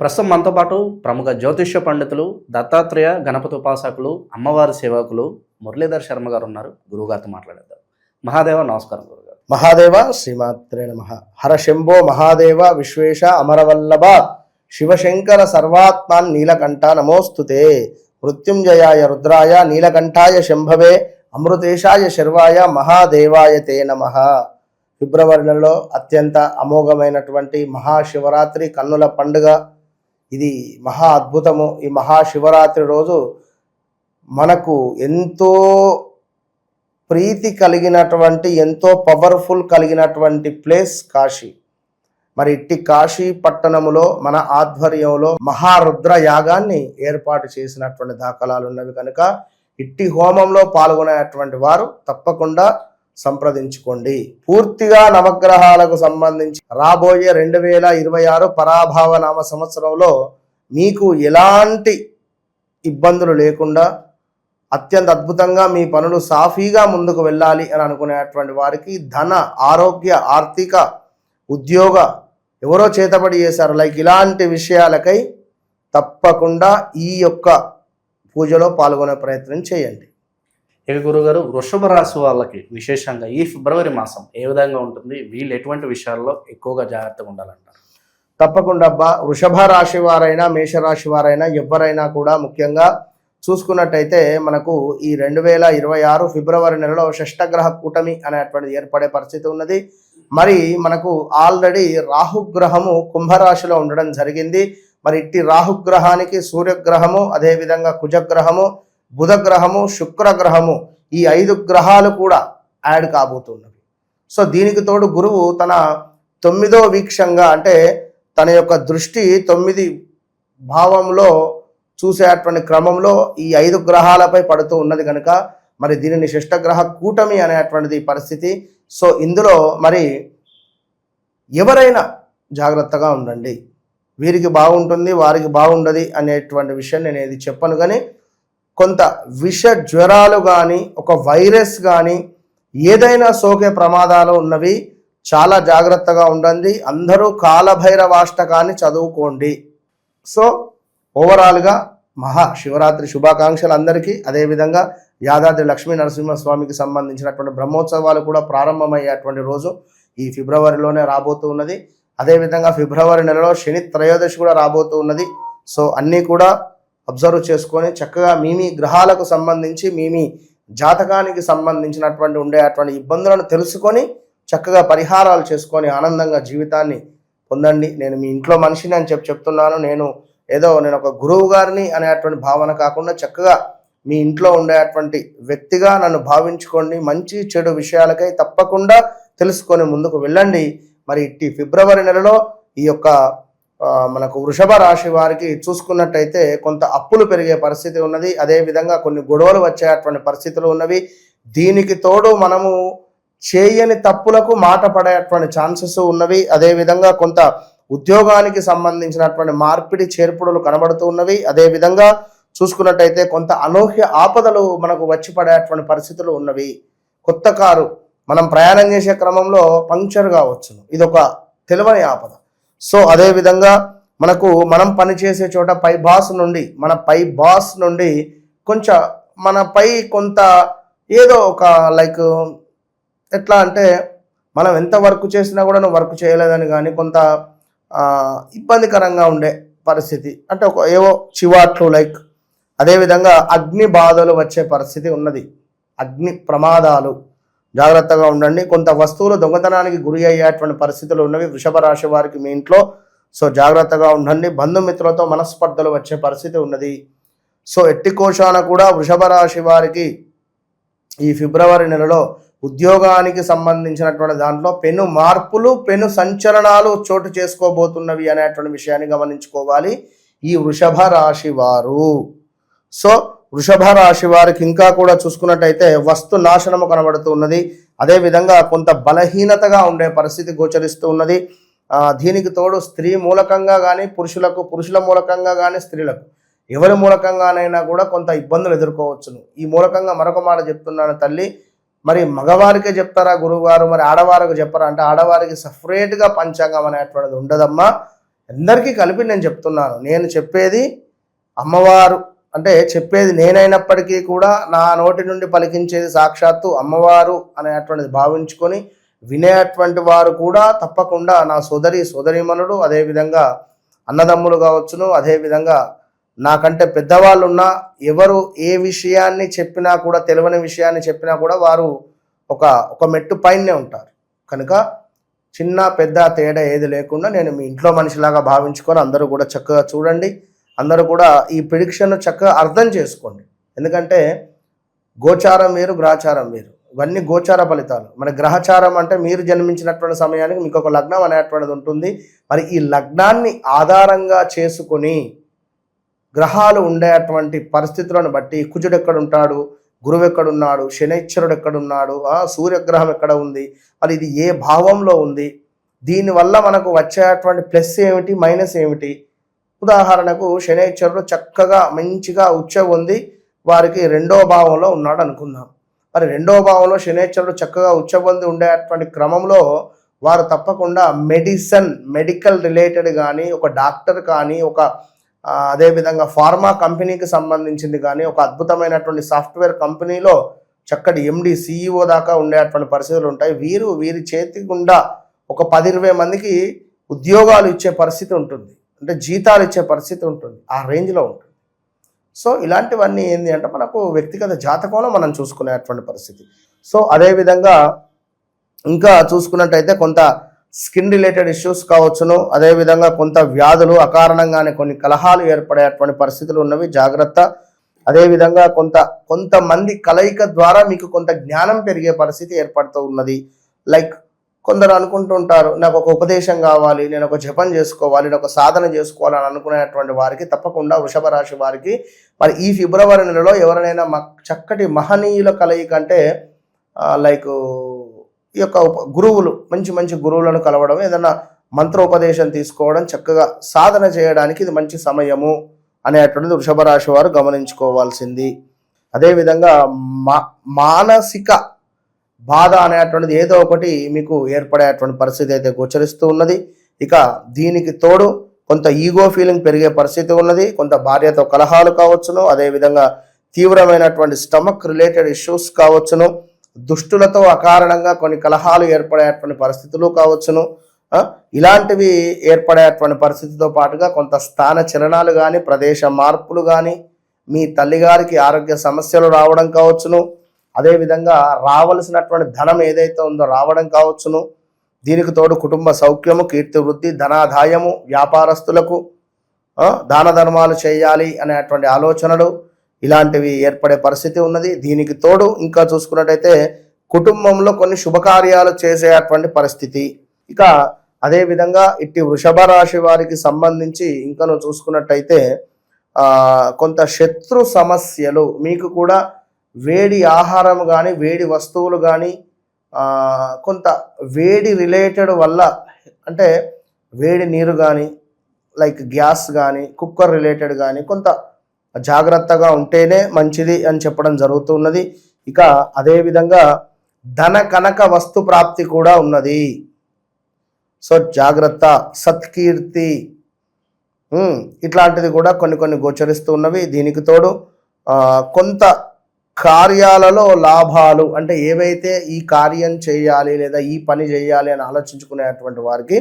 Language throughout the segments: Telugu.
ప్రస్తుతం మనతో పాటు ప్రముఖ జ్యోతిష్య పండితులు, దత్తాత్రేయ గణపతి ఉపాసకులు, అమ్మవారి సేవకులు మురళీధర్ శర్మ గారు ఉన్నారు. గురువుగారితో మాట్లాడేద్దాం. మహాదేవ నమస్కారం గురుగారు. మహాదేవ శ్రీమాత్రే నమః. హర శంభో మహాదేవ విశ్వేశ అమరవల్లభ శివశంకర సర్వాత్మాన్ నీలకంఠ నమోస్తుతే. మృత్యుంజయాయ రుద్రాయ నీలకంఠాయ శంభవే అమృతేశాయ శర్వాయ మహాదేవాయ తే నమః. ఫిబ్రవరి నెలలో అత్యంత అమోఘమైనటువంటి మహాశివరాత్రి కన్నుల పండుగ. ఇది మహా అద్భుతము. ఈ మహాశివరాత్రి రోజు మనకు ఎంతో ప్రీతి కలిగినటువంటి, ఎంతో పవర్ఫుల్ కలిగినటువంటి ప్లేస్ కాశీ. మరి ఇట్టి కాశీ పట్టణములో మన ఆధ్వర్యంలో మహారుద్ర యాగాన్ని ఏర్పాటు చేసినటువంటి దాఖలాలు ఉన్నవి కనుక ఇట్టి హోమంలో పాల్గొనేటువంటి వారు తప్పకుండా సంప్రదించుకోండి. పూర్తిగా నవగ్రహాలకు సంబంధించి రాబోయే 2026 పరాభావ నామ సంవత్సరంలో మీకు ఎలాంటి ఇబ్బందులు లేకుండా అత్యంత అద్భుతంగా మీ పనులు సాఫీగా ముందుకు వెళ్ళాలి అని అనుకునేటువంటి వారికి ధన, ఆరోగ్య, ఆర్థిక, ఉద్యోగ ఎవరో చేతబడి చేశారు లైక్ ఇలాంటి విషయాలకై తప్పకుండా ఈ యొక్క పూజలో పాల్గొనే ప్రయత్నం చేయండి. ఇక గురుగారు, వృషభ రాశి వాళ్ళకి విశేషంగా ఈ ఫిబ్రవరి మాసం ఏ విధంగా ఉంటుంది? వీళ్ళు ఎటువంటి విషయాల్లో ఎక్కువగా జాగ్రత్తగా ఉండాలంటారు? తప్పకుండా అబ్బా, వృషభ రాశి వారైనా మేషరాశి వారైనా ఎవరైనా కూడా ముఖ్యంగా చూసుకున్నట్టయితే మనకు ఈ 2026 ఫిబ్రవరి నెలలో షష్టగ్రహ కూటమి అనేటువంటిది ఏర్పడే పరిస్థితి ఉన్నది. మరి మనకు ఆల్రెడీ రాహుగ్రహము కుంభరాశిలో ఉండడం జరిగింది. మరి ఇట్టి రాహుగ్రహానికి సూర్యగ్రహము, అదేవిధంగా కుజగ్రహము, బుధగ్రహము, శుక్రగ్రహము, ఈ 5 గ్రహాలు కూడా యాడ్ కాబోతున్నవి. సో దీనికి తోడు గురువు తన 9వ వీక్షంగా, అంటే తన యొక్క దృష్టి 9 భావంలో చూసేటువంటి క్రమంలో ఈ 5 గ్రహాలపై పడుతూ ఉన్నది కనుక మరి దీనిని షష్టగ్రహ కూటమి అనేటువంటిది పరిస్థితి. సో ఇందులో మరి ఎవరైనా జాగ్రత్తగా ఉండండి. వీరికి బాగుంటుంది, వారికి బాగుండదు అనేటువంటి విషయం నేను ఏది చెప్పను. కానీ కొంత విష జ్వరాలు కానీ, ఒక వైరస్ కానీ ఏదైనా సోకే ప్రమాదాలు ఉన్నవి. చాలా జాగ్రత్తగా ఉండండి. అందరూ కాలభైరవాష్టకాన్ని చదువుకోండి. సో ఓవరాల్గా మహాశివరాత్రి శుభాకాంక్షలు అందరికీ. అదేవిధంగా యాదాద్రి లక్ష్మీ నరసింహస్వామికి సంబంధించినటువంటి బ్రహ్మోత్సవాలు కూడా ప్రారంభమయ్యేటువంటి రోజు ఈ ఫిబ్రవరిలోనే రాబోతూ ఉన్నది. అదేవిధంగా ఫిబ్రవరి నెలలో శని త్రయోదశి కూడా రాబోతూ ఉన్నది. సో అన్నీ కూడా అబ్జర్వ్ చేసుకొని చక్కగా మీ గ్రహాలకు సంబంధించి మీ జాతకానికి సంబంధించినటువంటి ఉండేటువంటి ఇబ్బందులను తెలుసుకొని చక్కగా పరిహారాలు చేసుకొని ఆనందంగా జీవితాన్ని పొందండి. నేను మీ ఇంట్లో మనిషిని అని చెప్తున్నాను. నేను ఒక గురువు గారిని అనేటువంటి భావన కాకుండా చక్కగా మీ ఇంట్లో ఉండేటువంటి వ్యక్తిగా నన్ను భావించుకోండి. మంచి చెడు విషయాలకై తప్పకుండా తెలుసుకొని ముందుకు వెళ్ళండి. మరి ఇట్టి ఫిబ్రవరి నెలలో ఈ యొక్క మనకు వృషభ రాశి వారికి చూసుకున్నట్టయితే కొంత అప్పులు పెరిగే పరిస్థితి ఉన్నది. అదేవిధంగా కొన్ని గొడవలు వచ్చేటువంటి పరిస్థితులు ఉన్నవి. దీనికి తోడు మనము చేయని తప్పులకు మాట పడేటువంటి ఛాన్సెస్ ఉన్నవి. అదేవిధంగా కొంత ఉద్యోగానికి సంబంధించినటువంటి మార్పిడి చేర్పుడులు కనబడుతూ ఉన్నవి. అదేవిధంగా చూసుకున్నట్టయితే కొంత అనూహ్య ఆపదలు మనకు వచ్చి పడేటువంటి పరిస్థితులు ఉన్నవి. కొత్త కారు మనం ప్రయాణం చేసే క్రమంలో పంక్చర్ కావచ్చును, ఇదొక తెలియని ఆపద. సో అదేవిధంగా మనం పనిచేసే చోట పై బాస్ నుండి కొంచెం మనపై కొంత ఏదో ఒక లైక్ ఎట్లా అంటే మనం ఎంత వర్క్ చేసినా కూడా నువ్వు వర్క్ చేయలేదని కానీ కొంత ఇబ్బందికరంగా ఉండే పరిస్థితి, అంటే ఏవో చివాట్లు లైక్. అదేవిధంగా అగ్ని బాధలు వచ్చే పరిస్థితి ఉన్నది. అగ్ని ప్రమాదాలు, జాగ్రత్తగా ఉండండి. కొంత వస్తువులు దొంగతనానికి గురి అయ్యేటువంటి పరిస్థితులు ఉన్నవి వృషభ రాశి వారికి మీ ఇంట్లో. సో జాగ్రత్తగా ఉండండి. బంధుమిత్రులతో మనస్పర్ధలు వచ్చే పరిస్థితి ఉన్నది. సో ఎట్టి కోశాన కూడా వృషభ రాశి వారికి ఈ ఫిబ్రవరి నెలలో ఉద్యోగానికి సంబంధించినటువంటి దాంట్లో పెను మార్పులు, పెను సంచలనాలు చోటు చేసుకోబోతున్నవి అనేటువంటి విషయాన్ని గమనించుకోవాలి ఈ వృషభ రాశి వారు. సో వృషభ రాశి వారికి ఇంకా కూడా చూసుకున్నట్టయితే వస్తు నాశనము కనబడుతూ ఉన్నది. అదేవిధంగా కొంత బలహీనతగా ఉండే పరిస్థితి గోచరిస్తూ ఉన్నది. దీనికి తోడు స్త్రీ మూలకంగా కానీ పురుషుల మూలకంగా కానీ స్త్రీలకు ఎవరి మూలకంగానైనా కూడా కొంత ఇబ్బందులు ఎదుర్కోవచ్చును. ఈ మూలకంగా మరొక మాట చెప్తున్నాను తల్లి, మరి మగవారికే చెప్తారా గురువు గారు, మరి ఆడవారికి చెప్పరా అంటే ఆడవారికి సపరేట్గా పంచాంగం అనేటువంటిది ఉండదమ్మా. అందరికీ కలిపి నేను చెప్తున్నాను. నేను చెప్పేది అమ్మవారు అంటే చెప్పేది నేనైనప్పటికీ కూడా నా నోటి నుండి పలికించేది సాక్షాత్తు అమ్మవారు అనేటువంటిది భావించుకొని వినేటువంటి వారు కూడా తప్పకుండా నా సోదరీమణుడు, అదేవిధంగా అన్నదమ్ములు కావచ్చును, అదేవిధంగా నాకంటే పెద్దవాళ్ళు ఉన్నా ఎవరు ఏ విషయాన్ని చెప్పినా కూడా తెలియని విషయాన్ని చెప్పినా కూడా వారు ఒక మెట్టు పైనే ఉంటారు. కనుక చిన్న పెద్ద తేడా ఏది లేకుండా నేను మీ ఇంట్లో మనిషిలాగా భావించుకొని అందరూ కూడా చక్కగా చూడండి. అందరూ కూడా ఈ ప్రిడిక్షన్ చక్కగా అర్థం చేసుకోండి. ఎందుకంటే గోచారం వేరు, గ్రహచారం వేరు. ఇవన్నీ గోచార ఫలితాలు. మన గ్రహచారం అంటే మీరు జన్మించినటువంటి సమయానికి మీకు ఒక లగ్నం అనేటువంటిది ఉంటుంది. మరి ఈ లగ్నాన్ని ఆధారంగా చేసుకొని గ్రహాలు ఉండేటువంటి పరిస్థితులను బట్టి కుజుడు ఎక్కడుంటాడు, గురువు ఎక్కడున్నాడు, శనైశ్వరుడు ఎక్కడున్నాడు, సూర్యగ్రహం ఎక్కడ ఉంది, మరి ఇది ఏ భావంలో ఉంది, దీనివల్ల మనకు వచ్చేటువంటి ప్లస్ ఏమిటి, మైనస్ ఏమిటి. ఉదాహరణకు శనైశ్వరుడు చక్కగా మంచిగా ఉచ్చ ఉంది, వారికి 2వ భావంలో ఉన్నాడు అనుకుందాం. మరి 2వ భావంలో శనైశ్వరుడు చక్కగా ఉచ్చబొంది ఉండేటువంటి క్రమంలో వారు తప్పకుండా మెడికల్ రిలేటెడ్ కానీ, ఒక డాక్టర్ కానీ, అదేవిధంగా ఫార్మా కంపెనీకి సంబంధించింది కానీ, ఒక అద్భుతమైనటువంటి సాఫ్ట్వేర్ కంపెనీలో చక్కటి ఎండి సిఇఓ దాకా ఉండేటువంటి పరిస్థితులు ఉంటాయి. వీరి చేతి గుండా ఒక 10-20 మందికి ఉద్యోగాలు ఇచ్చే పరిస్థితి ఉంటుంది, అంటే జీతాలు ఇచ్చే పరిస్థితి ఉంటుంది, ఆ రేంజ్లో ఉంటుంది. సో ఇలాంటివన్నీ ఏంటి అంటే మనకు వ్యక్తిగత జాతకంలో మనం చూసుకునేటువంటి పరిస్థితి. సో అదేవిధంగా ఇంకా చూసుకున్నట్టయితే కొంత స్కిన్ రిలేటెడ్ ఇష్యూస్ కావచ్చును, అదేవిధంగా కొంత వ్యాధులు అకారణంగానే కొన్ని కలహాలు ఏర్పడేటువంటి పరిస్థితులు ఉన్నవి, జాగ్రత్త. అదేవిధంగా కొంతమంది కలయిక ద్వారా మీకు కొంత జ్ఞానం పెరిగే పరిస్థితి ఏర్పడుతూ ఉన్నది. లైక్ కొందరు అనుకుంటుంటారు నాకు ఒక ఉపదేశం కావాలి, నేను ఒక జపం చేసుకోవాలి, నేను ఒక సాధన చేసుకోవాలని అనుకునేటువంటి వారికి తప్పకుండా వృషభ రాశి వారికి మరి ఈ ఫిబ్రవరి నెలలో ఎవరైనా చక్కటి మహనీయుల కలయిక అంటే లైక్ ఈ యొక్క గురువులు, మంచి గురువులను కలవడం, ఏదైనా మంత్రోపదేశం తీసుకోవడం, చక్కగా సాధన చేయడానికి ఇది మంచి సమయము అనేటువంటిది వృషభ రాశి వారు గమనించుకోవాల్సింది. అదేవిధంగా మానసిక బాధ అనేటువంటిది ఏదో ఒకటి మీకు ఏర్పడేటువంటి పరిస్థితి అయితే గోచరిస్తూ ఉన్నది. ఇక దీనికి తోడు కొంత ఈగో ఫీలింగ్ పెరిగే పరిస్థితి ఉన్నది, కొంత భార్యతో కలహాలు కావచ్చును, అదేవిధంగా తీవ్రమైనటువంటి స్టమక్ రిలేటెడ్ ఇష్యూస్ కావచ్చును, దుష్టులతో అకారణంగా కొన్ని కలహాలు ఏర్పడేటువంటి పరిస్థితులు కావచ్చును. ఇలాంటివి ఏర్పడేటువంటి పరిస్థితితో పాటుగా కొంత స్థాన చలనాలు కానీ, ప్రదేశ మార్పులు కానీ, మీ తల్లిగారికి ఆరోగ్య సమస్యలు రావడం కావచ్చును, అదేవిధంగా రావలసినటువంటి ధనం ఏదైతే ఉందో రావడం కావచ్చును. దీనికి తోడు కుటుంబ సౌఖ్యము, కీర్తి వృద్ధి, ధనాదాయము, వ్యాపారస్తులకు దాన ధర్మాలు చేయాలి అనేటువంటి ఆలోచనలు ఇలాంటివి ఏర్పడే పరిస్థితి ఉన్నది. దీనికి తోడు ఇంకా చూసుకున్నట్టయితే కుటుంబంలో కొన్ని శుభకార్యాలు చేసేటువంటి పరిస్థితి. ఇక అదేవిధంగా ఇట్టి వృషభ రాశి వారికి సంబంధించి ఇంకా చూసుకున్నట్టయితే కొంత శత్రు సమస్యలు, మీకు కూడా వేడి ఆహారం కానీ, వేడి వస్తువులు కానీ, కొంత వేడి రిలేటెడ్ వల్ల అంటే వేడి నీరు కానీ, లైక్ గ్యాస్ కానీ, కుక్కర్ రిలేటెడ్ కానీ కొంత జాగ్రత్తగా ఉంటేనే మంచిది అని చెప్పడం జరుగుతున్నది. ఇక అదేవిధంగా ధన కనక వస్తు ప్రాప్తి కూడా ఉన్నది. సో జాగ్రత్త, సత్కీర్తి ఇట్లాంటిది కూడా కొన్ని గోచరిస్తూ ఉన్నవి. దీనికి తోడు కొంత కార్యాలలో లాభాలు, అంటే ఏవైతే ఈ కార్యం చేయాలి లేదా ఈ పని చేయాలి అని ఆలోచించుకునేటువంటి వారికి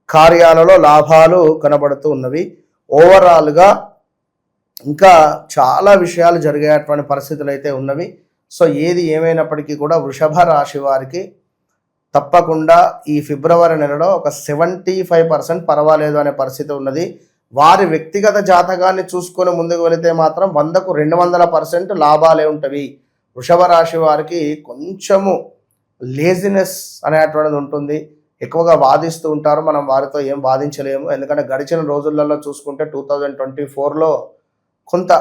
కార్యాలలో లాభాలు కనబడుతూ ఉన్నవి. ఓవరాల్గా ఇంకా చాలా విషయాలు జరిగేటువంటి పరిస్థితులు అయితే ఉన్నవి. సో ఏది ఏమైనప్పటికీ కూడా వృషభ రాశి వారికి తప్పకుండా ఈ ఫిబ్రవరి నెలలో ఒక 75% పర్వాలేదు అనే పరిస్థితి ఉన్నది. వారి వ్యక్తిగత జాతకాన్ని చూసుకొని ముందుకు వెళితే మాత్రం 100కు 200% లాభాలే ఉంటవి. వృషభ రాశి వారికి కొంచెము లేజినెస్ అనేటువంటిది ఉంటుంది, ఎక్కువగా వాదిస్తూ ఉంటారు. మనం వారితో ఏం వాదించలేము, ఎందుకంటే గడిచిన రోజులలో చూసుకుంటే 2024లో కొంత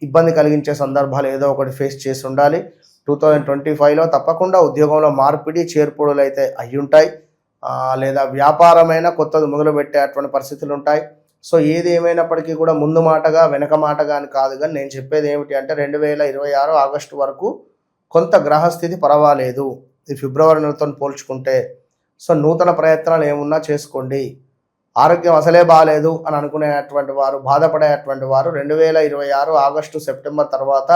ఇబ్బంది కలిగించే సందర్భాలు ఏదో ఒకటి ఫేస్ చేసి ఉండాలి. 2025లో తప్పకుండా ఉద్యోగంలో మార్పిడి చేర్పుడులు అయితే అయ్యుంటాయి, లేదా వ్యాపారమైన కొత్తది మొదలుపెట్టేటువంటి పరిస్థితులు ఉంటాయి. సో ఏది ఏమైనప్పటికీ కూడా ముందు మాటగా వెనక మాటగా అని కాదు, కానీ నేను చెప్పేది ఏమిటి అంటే 2026 ఆగస్టు వరకు కొంత గ్రహస్థితి పర్వాలేదు ఈ ఫిబ్రవరి నెలతో పోల్చుకుంటే. సో నూతన ప్రయత్నాలు ఏమున్నా చేసుకోండి, ఆరోగ్యం అసలే బాగాలేదు అని అనుకునేటువంటి వారు, బాధపడేటువంటి వారు 2026 ఆగస్టు సెప్టెంబర్ తర్వాత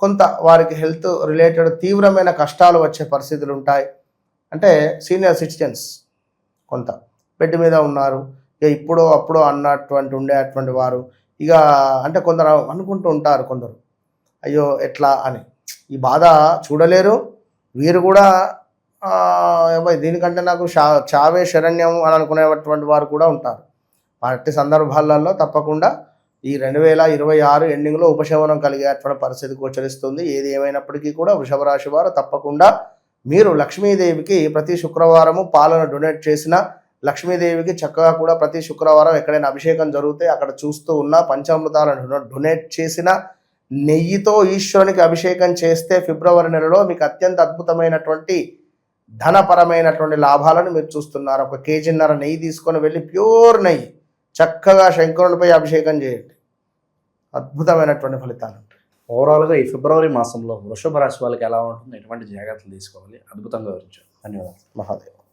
కొంత వారికి హెల్త్ రిలేటెడ్ తీవ్రమైన కష్టాలు వచ్చే పరిస్థితులు ఉంటాయి. అంటే సీనియర్ సిటిజన్స్ కొంత బెడ్ మీద ఉన్నారు, ఇక ఇప్పుడో అప్పుడో అన్నటువంటి ఉండేటువంటి వారు ఇక అంటే కొందరు అనుకుంటూ ఉంటారు, కొందరు అయ్యో ఎట్లా అని ఈ బాధ చూడలేరు. వీరు కూడా దీనికంటే నాకు చావే శరణ్యం అని అనుకునేటువంటి వారు కూడా ఉంటారు. అట్టి సందర్భాలలో తప్పకుండా ఈ 2026 ఎండింగ్లో ఉపశమనం కలిగేటువంటి పరిస్థితి గోచరిస్తుంది. ఏది ఏమైనప్పటికీ కూడా వృషభ రాశి వారు తప్పకుండా మీరు లక్ష్మీదేవికి ప్రతి శుక్రవారము పాలను డొనేట్ చేసిన, లక్ష్మీదేవికి చక్కగా కూడా ప్రతి శుక్రవారం ఎక్కడైనా అభిషేకం జరిగితే అక్కడ చూస్తూ ఉన్న పంచామృతాలను డొనేట్ చేసిన, నెయ్యితో ఈశ్వరునికి అభిషేకం చేస్తే ఫిబ్రవరి నెలలో మీకు అత్యంత అద్భుతమైనటువంటి ధనపరమైనటువంటి లాభాలను మీరు చూస్తున్నారు. 1.5 kg నెయ్యి తీసుకొని వెళ్ళి ప్యూర్ నెయ్యి చక్కగా శంకరునిపై అభిషేకం చేయండి, అద్భుతమైనటువంటి ఫలితాలు ఉంటాయి. ఓవరాల్గా ఈ ఫిబ్రవరి మాసంలో వృషభ రాశి వాళ్ళకి ఎలా ఉంటుంది, ఎటువంటి జాగ్రత్తలు తీసుకోవాలి, అద్భుతంగా వివరించారు. ధన్యవాదాలు. మహాదేవ్.